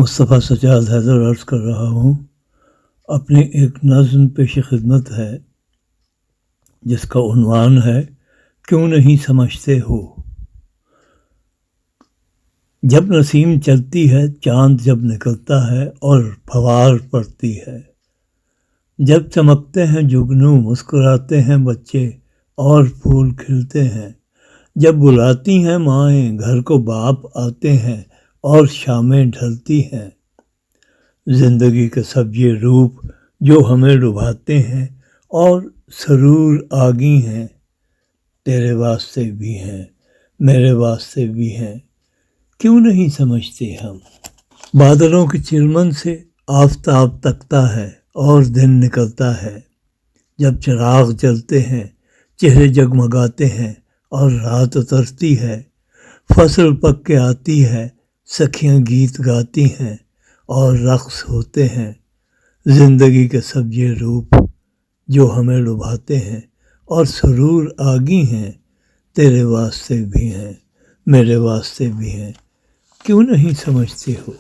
مصطفیٰ سجاد حیدر عرض کر رہا ہوں۔ اپنی ایک نظم پیش خدمت ہے جس کا عنوان ہے کیوں نہیں سمجھتے ہو۔ جب نسیم چلتی ہے، چاند جب نکلتا ہے اور پھوار پڑتی ہے، جب چمکتے ہیں جگنو، مسکراتے ہیں بچے اور پھول کھلتے ہیں، جب بلاتی ہیں مائیں گھر کو باپ آتے ہیں اور شامیں ڈھلتی ہیں، زندگی کے سب یہ روپ جو ہمیں لبھاتے ہیں اور سرور آگی ہیں، تیرے واسطے بھی ہیں میرے واسطے بھی ہیں، کیوں نہیں سمجھتے ہم۔ بادلوں کی چرمن سے آفتاب تکتا ہے اور دن نکلتا ہے، جب چراغ جلتے ہیں چہرے جگمگاتے ہیں اور رات اترتی ہے، فصل پک کے آتی ہے، سکھیاں گیت گاتی ہیں اور رقص ہوتے ہیں، زندگی کے سب یہ روپ جو ہمیں لبھاتے ہیں اور سرور آگی ہیں، تیرے واسطے بھی ہیں میرے واسطے بھی ہیں، کیوں نہیں سمجھتے ہو۔